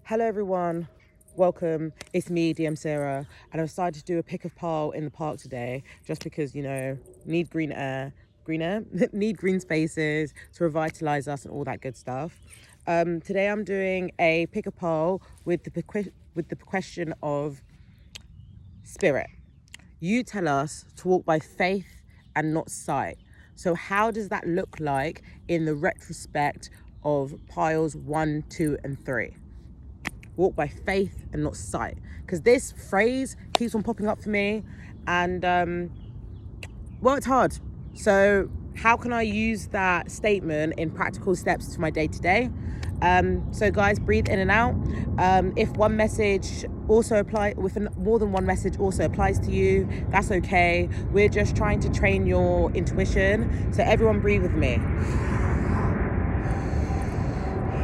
Hello everyone, welcome. It's me, DM.Seerah, and I've decided to do a pick of pile in the park today just because, need green air, need green spaces to revitalize us and all that good stuff. Today I'm doing a pick of pile with the question of spirit. You tell us to walk by faith and not sight. So how does that look like in the retrospect of piles 1, 2, and 3? Walk by faith and not sight, because this phrase keeps on popping up for me, and it's hard. So how can I use that statement in practical steps to my day-to-day? So guys, breathe in and out. If one message also apply with more than one message also applies to you, that's okay. We're just trying to train your intuition. So everyone breathe with me.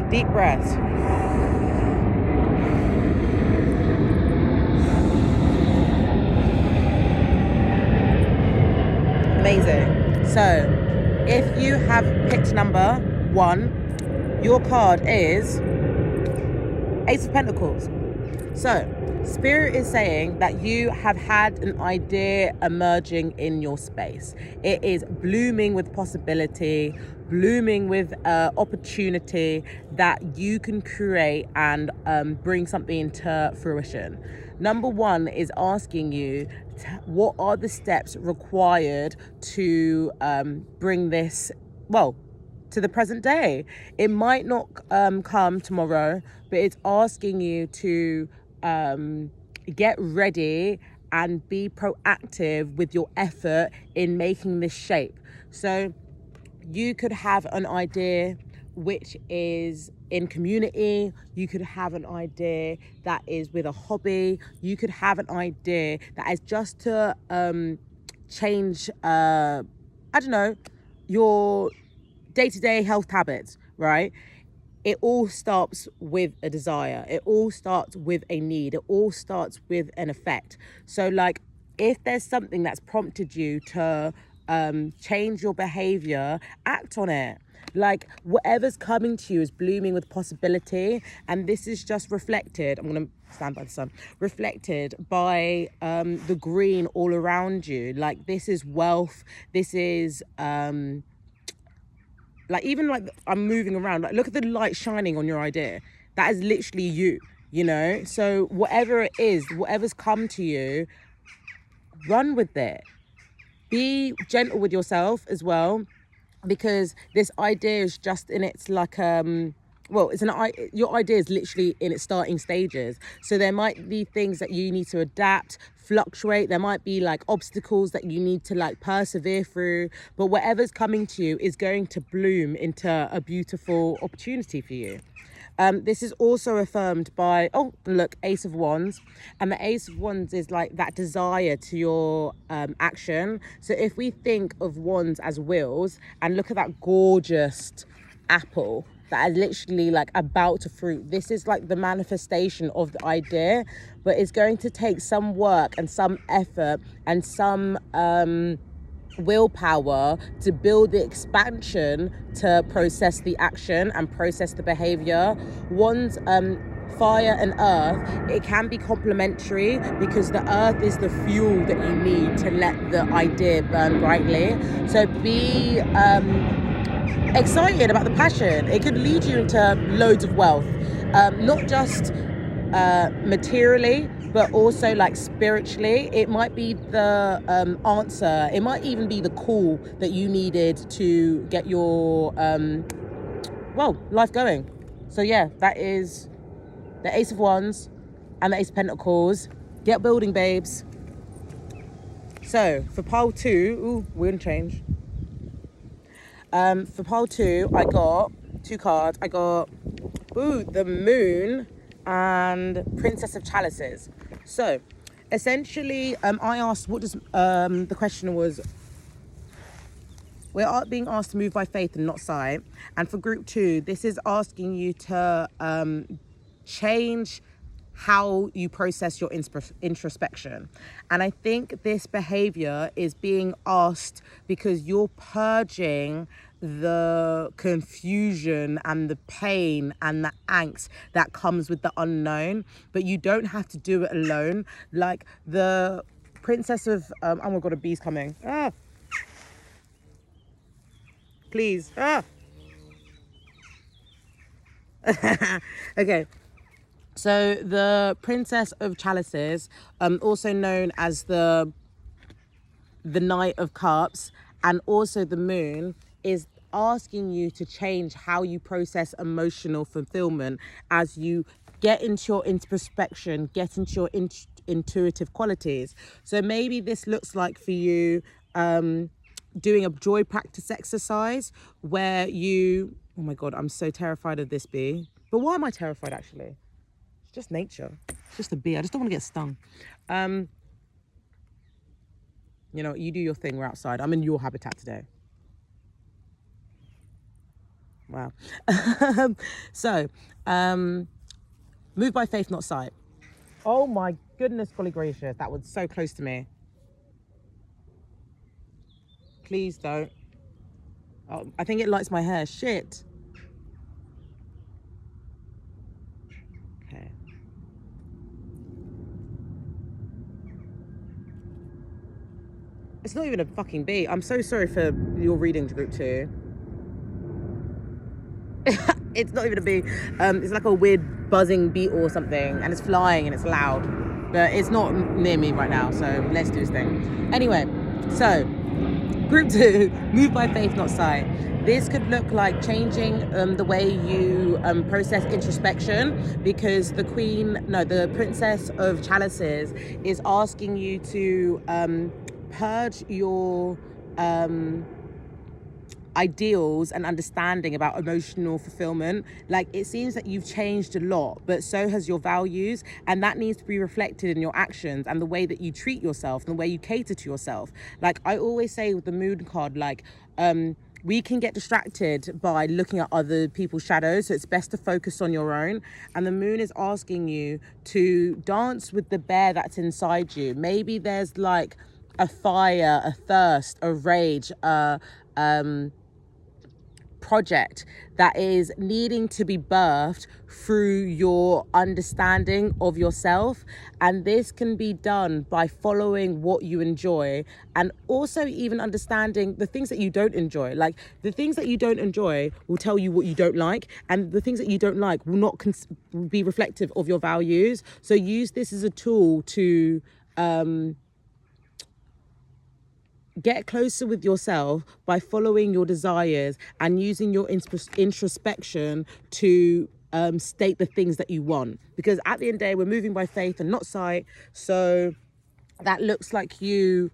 Deep breaths. Amazing. So if you have picked number 1, your card is Ace of Pentacles. So Spirit is saying that you have had an idea emerging in your space. It is blooming with possibility, blooming with opportunity that you can create and bring something into fruition. Number 1 is asking you, what are the steps required to bring this, to the present day? It might not come tomorrow, but it's asking you to get ready and be proactive with your effort in making this shape. So you could have an idea which is in community, you could have an idea that is with a hobby, you could have an idea that is just to change your day-to-day health habits, right? It all starts with a desire. It all starts with a need. It all starts with an effect. So like, if there's something that's prompted you to change your behavior, act on it. Like, whatever's coming to you is blooming with possibility, and this is just reflected. I'm gonna stand by the sun. Reflected by the green all around you. Like, this is wealth. This is I'm moving around. Like, look at the light shining on your idea. That is literally you. So whatever it is, whatever's come to you, run with it. Be gentle with yourself as well, because this idea is just in its your idea is literally in its starting stages. So there might be things that you need to adapt, fluctuate. There might be like obstacles that you need to like persevere through, but whatever's coming to you is going to bloom into a beautiful opportunity for you. This is also affirmed by, Ace of Wands. And the Ace of Wands is like that desire to your action. So if we think of wands as wheels, and look at that gorgeous apple that is literally like about to fruit, this is like the manifestation of the idea, but it's going to take some work and some effort and some willpower to build the expansion to process the action and process the behavior. One's fire and earth, it can be complementary, because the earth is the fuel that you need to let the idea burn brightly. So be excited about the passion. It could lead you into loads of wealth, not just materially, but also like spiritually. It might be the answer. It might even be the call that you needed to get your life going. So yeah, that is the Ace of Wands and the Ace of Pentacles. Get building, babes. So for pile 2, we're gonna change. For pile 2, I got 2 cards. I got the Moon and Princess of Chalices. So essentially, I asked, what does the question was, we're being asked to move by faith and not sight. And for group 2, this is asking you to change how you process your introspection. And I think this behavior is being asked because you're purging the confusion and the pain and the angst that comes with the unknown, but you don't have to do it alone. Like the princess of oh my god, a bee's coming. Please. Okay, so the princess of chalices, also known as the Knight of Cups, and also the moon, is asking you to change how you process emotional fulfillment as you get into your introspection, get into your intuitive qualities. So maybe this looks like for you doing a joy practice exercise where you, oh my god, I'm so terrified of this bee. But why am I terrified actually? It's just nature. It's just a bee. I just don't want to get stung. You know, you do your thing. We're outside. I'm in your habitat today. Wow. So, move by faith, not sight. Oh my goodness, golly gracious. That was so close to me. Please don't. Oh, I think it lights my hair. Shit. Okay. It's not even a fucking bee. I'm so sorry for your reading group too. It's not even a bee. It's like a weird buzzing beetle or something, and it's flying and it's loud, but it's not near me right now, so let's do this thing. Anyway, so group 2, move by faith, not sight. This could look like changing the way you process introspection, because the princess of chalices is asking you to purge your ideals and understanding about emotional fulfillment. Like, it seems that you've changed a lot, but so has your values, and that needs to be reflected in your actions and the way that you treat yourself and the way you cater to yourself. Like I always say with the moon card, like we can get distracted by looking at other people's shadows, so it's best to focus on your own. And the moon is asking you to dance with the bear that's inside you. Maybe there's like a fire, a thirst, a rage, project that is needing to be birthed through your understanding of yourself, and this can be done by following what you enjoy, and also even understanding the things that you don't enjoy. Like, the things that you don't enjoy will tell you what you don't like, and the things that you don't like will not be reflective of your values. So use this as a tool to get closer with yourself by following your desires and using your introspection to state the things that you want. Because at the end of the day, we're moving by faith and not sight. So that looks like you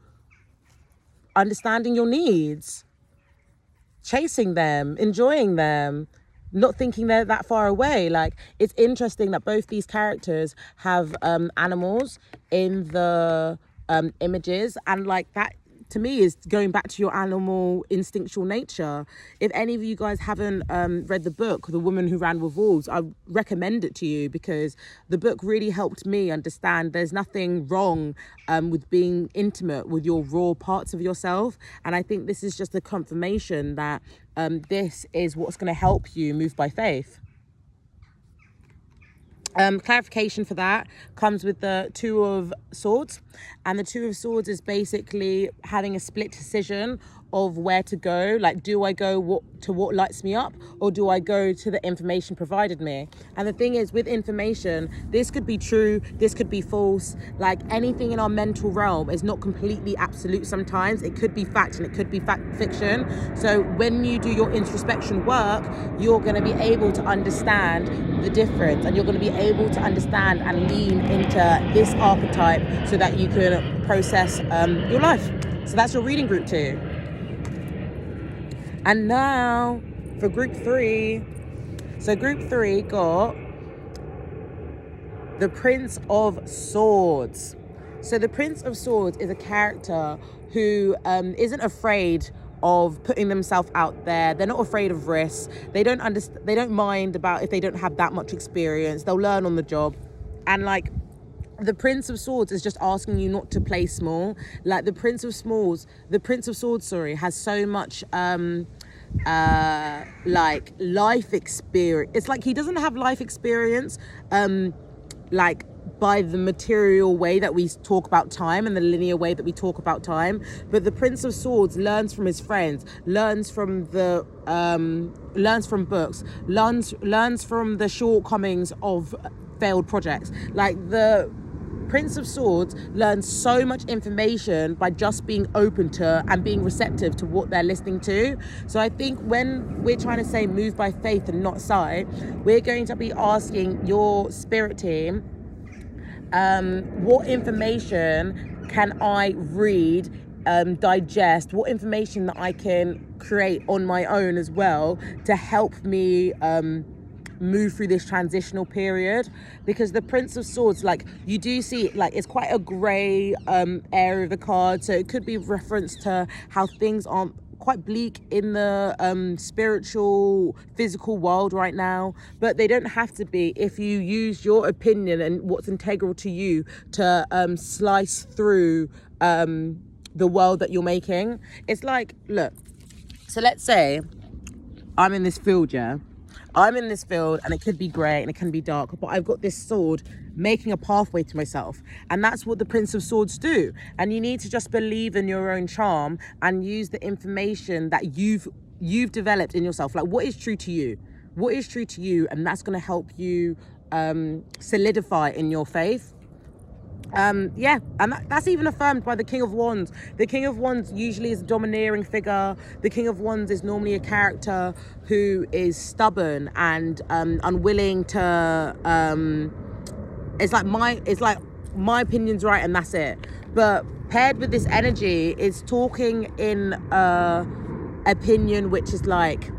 understanding your needs, chasing them, enjoying them, not thinking they're that far away. Like, it's interesting that both these characters have animals in the images, and like that to me is going back to your animal instinctual nature. If any of you guys haven't read the book The Woman Who Ran with Wolves, I recommend it to you, because the book really helped me understand there's nothing wrong with being intimate with your raw parts of yourself. And I think this is just a confirmation that this is what's going to help you move by faith. Clarification for that comes with the Two of Swords, and the Two of Swords is basically having a split decision of where to go. Like, do I go to what lights me up, or do I go to the information provided me? And the thing is, with information, this could be true, this could be false. Like, anything in our mental realm is not completely absolute. Sometimes it could be fact and it could be fiction. So when you do your introspection work, you're going to be able to understand the difference, and you're going to be able to understand and lean into this archetype so that you can process your life. So that's your reading group 2. And now for group 3. So group 3 got the Prince of Swords. So the Prince of Swords is a character who isn't afraid of putting themselves out there. They're not afraid of risks. They don't mind about if they don't have that much experience. They'll learn on the job. And like, the Prince of Swords is just asking you not to play small. Like, the Prince of Swords, has so much like life experience. It's like he doesn't have life experience like by the material way that we talk about time and the linear way that we talk about time, but the Prince of Swords learns from his friends, learns from the learns from books, learns from the shortcomings of failed projects. Like the Prince of Swords learns so much information by just being open to and being receptive to what they're listening to. So I think when we're trying to say move by faith and not sight, we're going to be asking your spirit team, what information can I read, digest, what information that I can create on my own as well to help me move through this transitional period. Because the Prince of Swords, like, you do see, like, it's quite a grey area of the card, so it could be reference to how things aren't quite bleak in the spiritual, physical world right now, but they don't have to be if you use your opinion and what's integral to you to slice through the world that you're making. It's like, look, so let's say I'm in this field, yeah? I'm in this field and it could be grey and it can be dark, but I've got this sword making a pathway to myself. And that's what the Prince of Swords do. And you need to just believe in your own charm and use the information that you've developed in yourself. Like, what is true to you? What is true to you? And that's going to help you solidify in your faith. Yeah, and that's even affirmed by the King of Wands. The King of Wands usually is a domineering figure. The King of Wands is normally a character who is stubborn and unwilling to it's like my opinion's right and that's it. But paired with this energy is talking in opinion which is like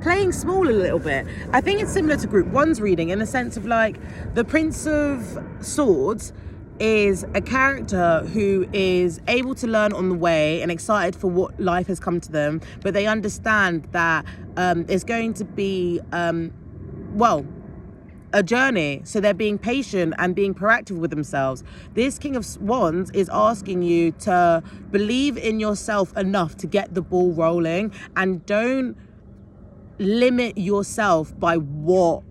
playing small a little bit. I think it's similar to group one's reading in the sense of like the Prince of Swords is a character who is able to learn on the way and excited for what life has come to them, but they understand that it's going to be a journey, so they're being patient and being proactive with themselves. This King of Wands is asking you to believe in yourself enough to get the ball rolling, and don't limit yourself by what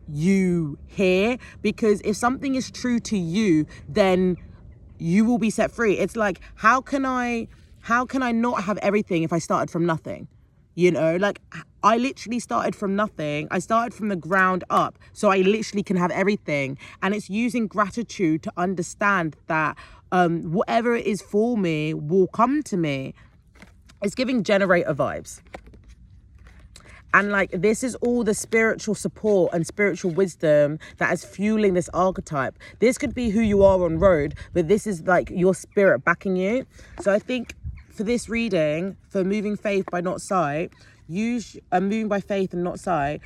you hear, because if something is true to you, then you will be set free. It's like, how can I not have everything if I started from nothing? You know, like, I literally started from nothing. I started from the ground up, so I literally can have everything. And it's using gratitude to understand that whatever it is for me will come to me. It's giving generator vibes. And like, this is all the spiritual support and spiritual wisdom that is fueling this archetype. This could be who you are on road, but this is like your spirit backing you. So I think for this reading, for moving faith by not sight, use moving by faith and not sight,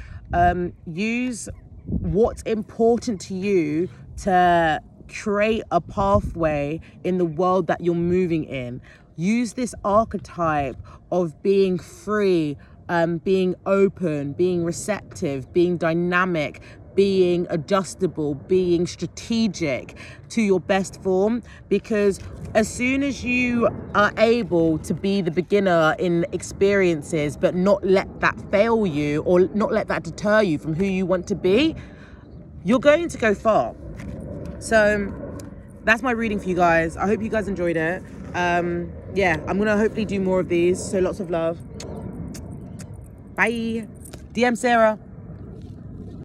use what's important to you to create a pathway in the world that you're moving in. Use this archetype of being free, being open, being receptive, being dynamic, being adjustable, being strategic to your best form. Because as soon as you are able to be the beginner in experiences, but not let that fail you or not let that deter you from who you want to be, you're going to go far. So that's my reading for you guys. I hope you guys enjoyed it. Yeah, I'm gonna hopefully do more of these. So lots of love. Bye. DM.Seerah.